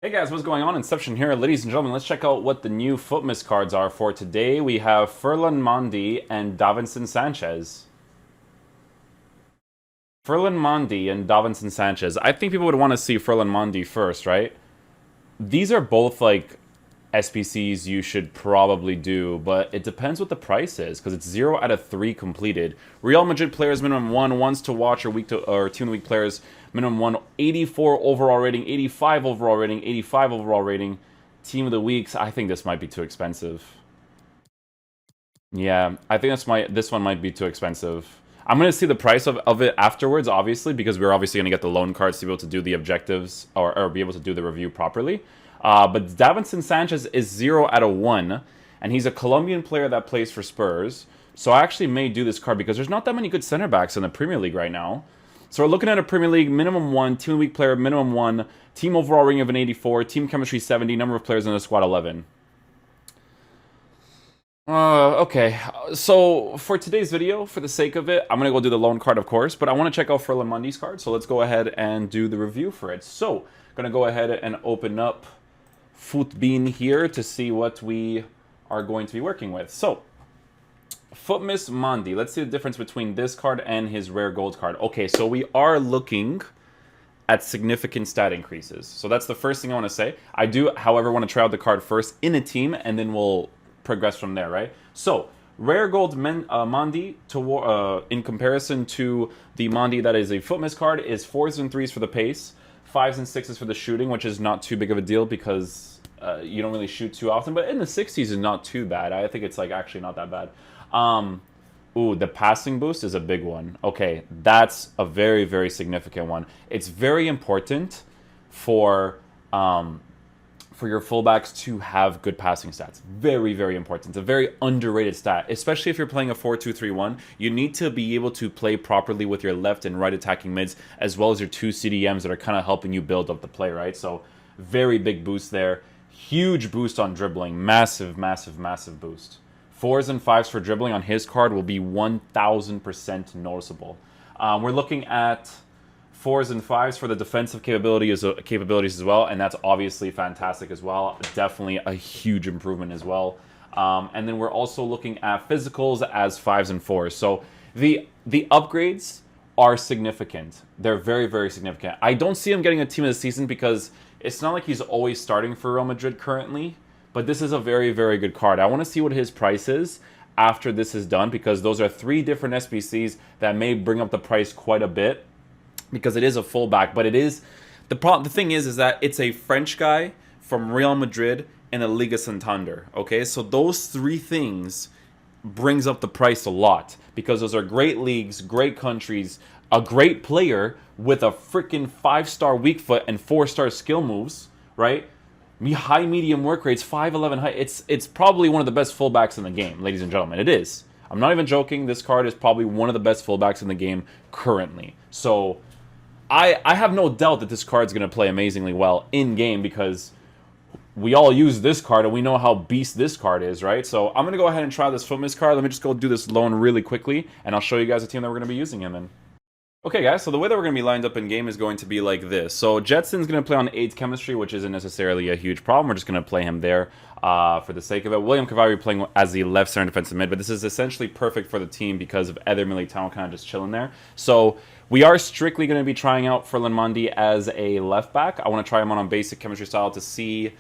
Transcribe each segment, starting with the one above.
Hey guys, what's going on? Inception here. Ladies and gentlemen, let's check out what the new Futmas cards are for today. We have Mendy and Davinson Sanchez. Mendy and Davinson Sanchez. I think people would want to see Mendy first, right? These are both like SPCs you should probably do, but it depends what the price is because it's 0 out of 3 completed. Real Madrid players minimum 1, ones to watch or team of the week players minimum 1, 84 overall rating, 85 overall rating, 85 overall rating. Team of the weeks, I think this might be too expensive. Yeah, I think this one might be too expensive. I'm going to see the price of it afterwards, obviously, because we're obviously going to get the loan cards to be able to do the objectives or be able to do the review properly. But Davinson Sanchez is 0 out of 1, and he's a Colombian player that plays for Spurs. So I actually may do this card because there's not that many good center backs in the Premier League right now. So we're looking at a Premier League minimum 1, team of the week player minimum 1, team overall rating of an 84, team chemistry 70, number of players in the squad 11. Okay. So for today's video, for the sake of it, I'm going to go do the loan card, of course, but I want to check out Mendy's card, so let's go ahead and do the review for it. So, going to go ahead and open up Futbean here to see what we are going to be working with. So, Futmas Mendy. Let's see the difference between this card and his rare gold card. Okay, so we are looking at significant stat increases. So that's the first thing I want to say. I do, however, want to try out the card first in a team, and then we'll progress from there, right? So, rare gold Mendy in comparison to the Mendy that is a Futmas card is 4s and 3s for the pace, 5s and 6s for the shooting, which is not too big of a deal because you don't really shoot too often, but in the 60s is not too bad. I think it's like actually not that bad. Ooh, the passing boost is a big one. Okay, that's a very, very significant one. It's very important for your fullbacks to have good passing stats. Very, very important. It's a very underrated stat, especially if you're playing a 4-2-3-1. You need to be able to play properly with your left and right attacking mids, as well as your two CDMs that are kind of helping you build up the play, right? So, very big boost there. Huge boost on dribbling. Massive, massive, massive boost. 4s and 5s for dribbling on his card will be 1,000% noticeable. We're looking at 4s and 5s for the defensive capabilities as well, and that's obviously fantastic as well. Definitely a huge improvement as well. And then we're also looking at physicals as 5s and 4s. So the upgrades are significant. They're very, very significant. I don't see him getting a team of the season because it's not like he's always starting for Real Madrid currently, but this is a very, very good card. I want to see what his price is after this is done because those are 3 different SBCs that may bring up the price quite a bit, because it is a fullback, but it is the thing is that it's a French guy from Real Madrid and a Liga Santander. Okay, so those 3 things brings up the price a lot because those are great leagues, great countries, a great player with a freaking 5-star weak foot and 4-star skill moves, right? High medium work rates, 5'11" height. It's probably one of the best fullbacks in the game, ladies and gentlemen. It is. I'm not even joking. This card is probably one of the best fullbacks in the game currently. So I have no doubt that this card's going to play amazingly well in-game because we all use this card and we know how beast this card is, right? So I'm going to go ahead and try this Futmas card. Let me just go do this loan really quickly, and I'll show you guys the team that we're going to be using him in. Okay, guys, so the way that we're going to be lined up in-game is going to be like this. So Jetson's going to play on 8 chemistry, which isn't necessarily a huge problem. We're just going to play him there for the sake of it. William Cavalry playing as the left center defensive mid, but this is essentially perfect for the team because of Eder Militao kind of just chilling there. So we are strictly going to be trying out Mendy as a left back. I want to try him on basic chemistry style to see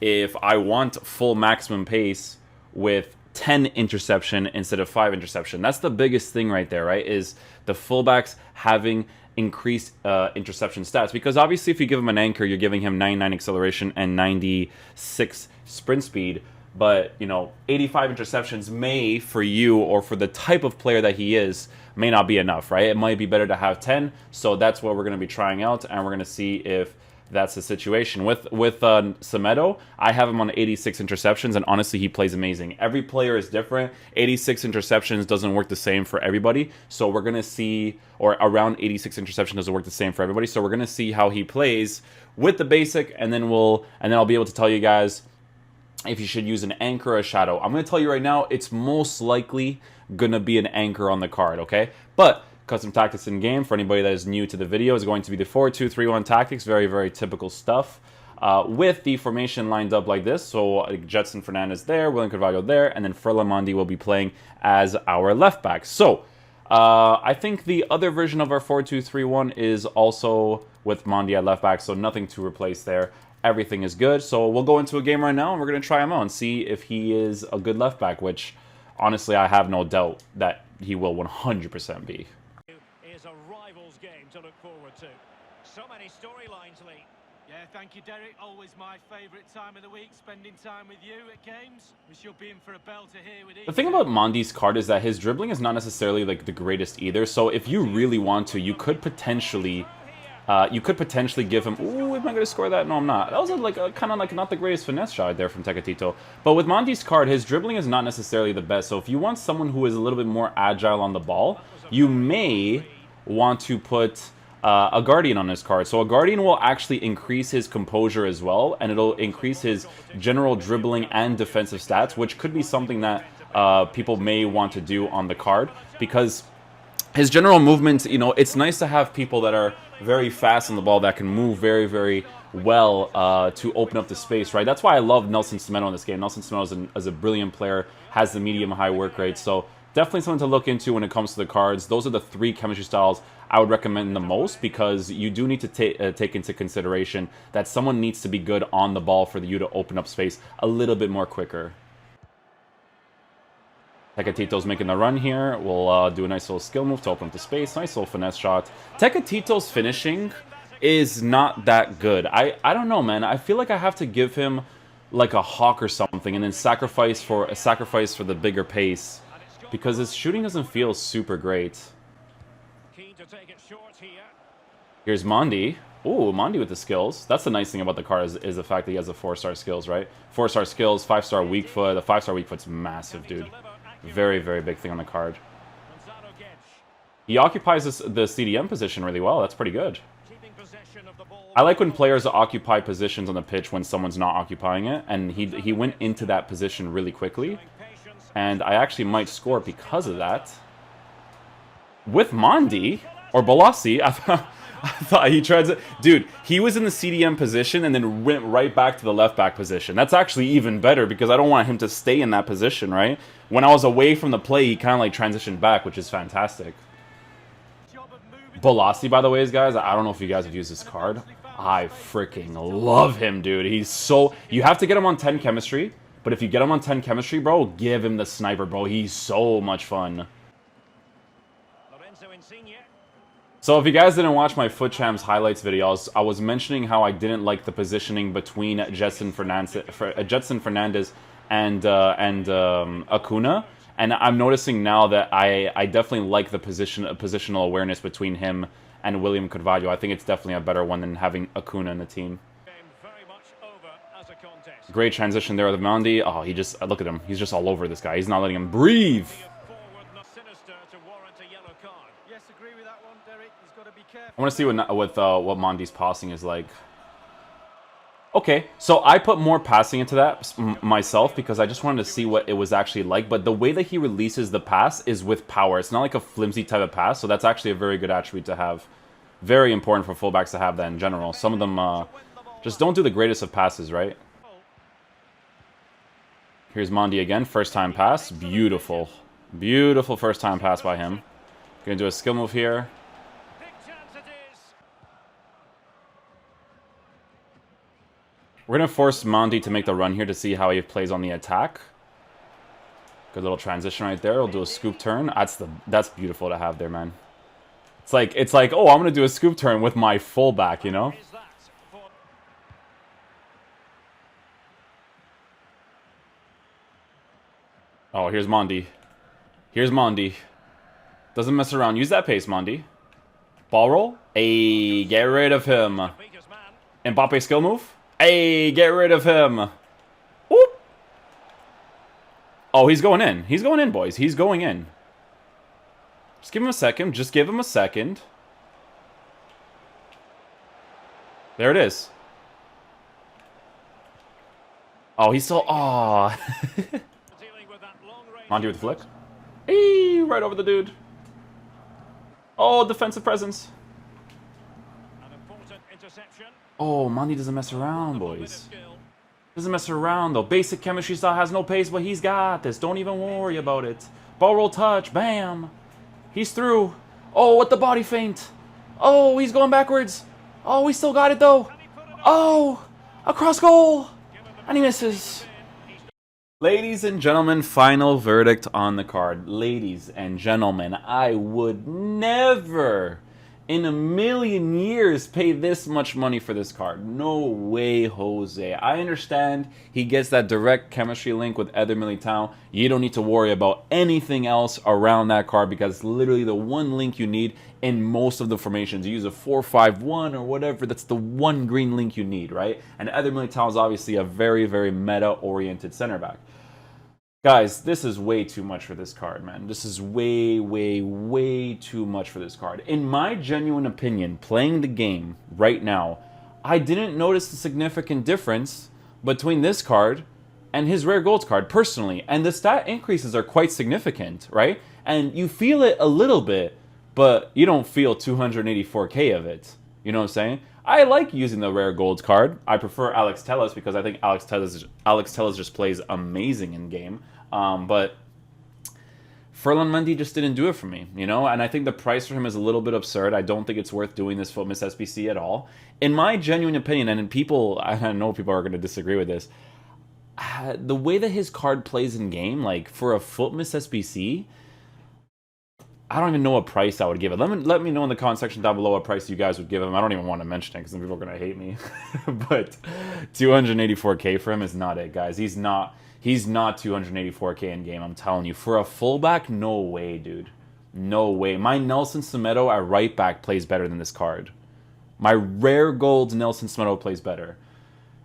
if I want full maximum pace with 10 interception instead of 5 interception. That's the biggest thing right there, right? Is the fullbacks having increased interception stats. Because obviously if you give him an anchor, you're giving him 99 acceleration and 96 sprint speed. But, you know, 85 interceptions may, for you or for the type of player that he is, may not be enough, right? It might be better to have 10. So that's what we're going to be trying out, and we're going to see if that's the situation. With Semedo, I have him on 86 interceptions, and honestly, he plays amazing. Every player is different. 86 interceptions doesn't work the same for everybody, so we're going to see, or around 86 interceptions doesn't work the same for everybody, so we're going to see how he plays with the basic, and then I'll be able to tell you guys if you should use an anchor or a shadow. I'm going to tell you right now, it's most likely going to be an anchor on the card, okay? But custom tactics in game, for anybody that is new to the video, is going to be the 4-2-3-1 tactics. Very, very typical stuff. with the formation lined up like this. So Jetson Fernandez there, William Carvalho there, and then Ferland Mendy will be playing as our left back. So I think the other version of our 4-2-3-1 is also with Mendy at left back, so nothing to replace there. Everything is good. So we'll go into a game right now, and we're going to try him out and see if he is a good left back, which honestly I have no doubt that he will 100% be. Is a rivals game to look forward to. So many storylines, Lee. Yeah, thank you, Derek. Always my favourite time of the week, spending time with you at games. We should be in for a belter here with each. The thing about Mendy's card is that his dribbling is not necessarily like the greatest either. So if you really want to, you could potentially give him. Ooh, am I going to score that? No, I'm not. That was kind of like not the greatest finesse shot there from Tecatito. But with Mendy's card, his dribbling is not necessarily the best. So if you want someone who is a little bit more agile on the ball, you may want to put a Guardian on his card. So a Guardian will actually increase his composure as well, and it'll increase his general dribbling and defensive stats, which could be something that people may want to do on the card, because his general movement, you know, it's nice to have people that are very fast on the ball, that can move very, very well to open up the space, right? That's why I love Nelson Semedo in this game. Nelson Semedo is a brilliant player, has the medium-high work rate, so definitely something to look into when it comes to the cards. Those are the three chemistry styles I would recommend the most, because you do need to take into consideration that someone needs to be good on the ball for you to open up space a little bit more quicker. Tecatito's making the run here. We'll do a nice little skill move to open up the space. Nice little finesse shot. Tecatito's finishing is not that good. I don't know, man. I feel like I have to give him like a hawk or something, and then sacrifice for the bigger pace, because his shooting doesn't feel super great. Here's Mendy. Ooh, Mendy with the skills. That's the nice thing about the card is the fact that he has the 4-star skills, right? 4-star skills, 5-star weak foot. The 5-star weak foot's massive, dude. Very, very big thing on the card. He occupies the CDM position really well. That's pretty good. I like when players occupy positions on the pitch when someone's not occupying it, and he went into that position really quickly. And I actually might score because of that. With Mendy, or Balassi, I thought he tried to... Dude, he was in the CDM position and then went right back to the left back position. That's actually even better, because I don't want him to stay in that position, right? When I was away from the play, he kind of like transitioned back, which is fantastic. Balassi, by the way, guys, I don't know if you guys have used this card. I freaking love him, dude. He's so... You have to get him on 10 chemistry, but if you get him on 10 chemistry, bro, give him the sniper, bro. He's so much fun. So if you guys didn't watch my Foot Champs highlights videos, I was mentioning how I didn't like the positioning between Jetson Fernandez and Acuna, and I'm noticing now that I definitely like the positional awareness between him and William Carvalho. I think it's definitely a better one than having Acuna in the team. Great transition there with Mendy. Oh, he just, look at him. He's just all over this guy. He's not letting him breathe. I want to see what Mendy's passing is like. Okay, so I put more passing into that myself because I just wanted to see what it was actually like. But the way that he releases the pass is with power. It's not like a flimsy type of pass, so that's actually a very good attribute to have. Very important for fullbacks to have that in general. Some of them just don't do the greatest of passes, right? Here's Mendy again, first time pass. Beautiful. Beautiful first time pass by him. Gonna do a skill move here. We're going to force Mendy to make the run here to see how he plays on the attack. Good little transition right there. We'll do a scoop turn. That's beautiful to have there, man. It's like, oh, I'm going to do a scoop turn with my fullback, you know? Oh, here's Mendy. Here's Mendy. Doesn't mess around. Use that pace, Mendy. Ball roll. Hey, get rid of him. Mbappe skill move. Hey, get rid of him. Whoop. Oh, he's going in. He's going in, boys. He's going in. Just give him a second. Just give him a second. There it is. Oh, he's still... Oh. Mendy with the flick. Hey, right over the dude. Oh, defensive presence. An important interception. Oh, Mendy doesn't mess around, Ball with the boys. skill. Doesn't mess around, though. Basic chemistry style has no pace, but he's got this. Don't even worry about it. Ball roll touch. Bam. He's through. Oh, what the body feint. Oh, he's going backwards. Oh, he still got it, though. Can he put it away? Oh, across goal. Given the And he pass misses. in, he's Ladies and gentlemen, final verdict on the card. Ladies and gentlemen, I would never in a million years pay this much money for this card. No way, Jose. I understand he gets that direct chemistry link with Eder Militao. You don't need to worry about anything else around that card because it's literally the one link you need in most of the formations. You use a 4-5-1 or whatever, that's the one green link you need, right? And Eder Militao is obviously a very, very meta-oriented center back. Guys, this is way too much for this card, man. This is way, way, way too much for this card. In my genuine opinion, playing the game right now, I didn't notice the significant difference between this card and his rare golds card, personally. And the stat increases are quite significant, right? And you feel it a little bit, but you don't feel 284k of it. You know what I'm saying? I like using the rare golds card. I prefer Alex Telles because I think Alex Telles just plays amazing in game. But Ferland Mendy just didn't do it for me, you know? And I think the price for him is a little bit absurd. I don't think it's worth doing this Futmas SBC at all. In my genuine opinion, and people, I know people are going to disagree with this, the way that his card plays in game, like for a Futmas SBC, I don't even know what price I would give it. Let me know in the comment section down below what price you guys would give him. I don't even want to mention it because some people are going to hate me. But 284k for him is not it, guys. He's not 284k in game, I'm telling you. For a fullback, no way, dude. No way. My Nelson Semedo at right back plays better than this card. My rare gold Nelson Semedo plays better.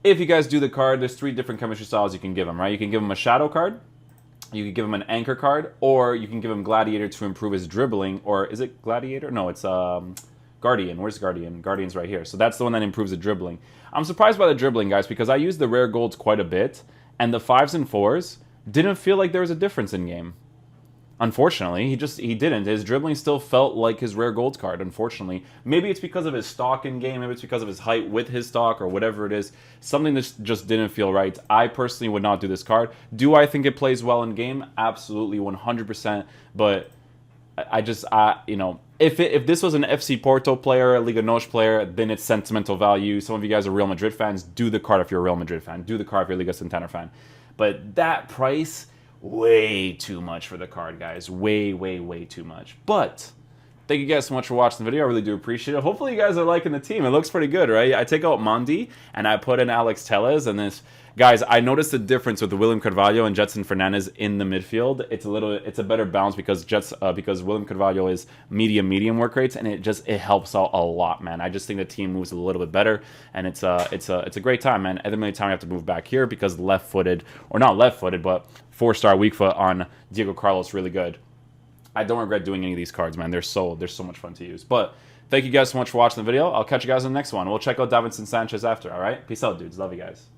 If you guys do the card, there's 3 different chemistry styles you can give him, right? You can give him a shadow card. You can give him an anchor card, or you can give him Gladiator to improve his dribbling, or is it Gladiator? No, it's Guardian. Where's Guardian? Guardian's right here. So that's the one that improves the dribbling. I'm surprised by the dribbling, guys, because I use the rare golds quite a bit, and the 5s and 4s didn't feel like there was a difference in game. Unfortunately, he didn't. His dribbling still felt like his rare golds card, unfortunately. Maybe it's because of his stock in game, maybe it's because of his height with his stock, or whatever it is. Something that just didn't feel right. I personally would not do this card. Do I think it plays well in game? Absolutely, 100%. But you know, if this was an FC Porto player, a Liga NOS player, then it's sentimental value. Some of you guys are Real Madrid fans. Do the card if you're a Real Madrid fan. Do the card if you're a Liga Santander fan. But that price, way too much for the card, guys. Way, way, way too much. But thank you guys so much for watching the video. I really do appreciate it. Hopefully you guys are liking the team. It looks pretty good, right? I take out Mendy and I put in Alex Telles, and this, guys, I noticed the difference with William Carvalho and Jetson Fernandez in the midfield. It's a better balance because William Carvalho is medium work rates, and it helps out a lot, man. I just think the team moves a little bit better, and it's a great time, man. Every many time you have to move back here because left-footed, or not left-footed, but 4-star weak foot on Diego Carlos really good. I don't regret doing any of these cards, man. They're so much fun to use. But thank you guys so much for watching the video. I'll catch you guys in the next one. We'll check out Davinson Sanchez after, all right? Peace out, dudes. Love you guys.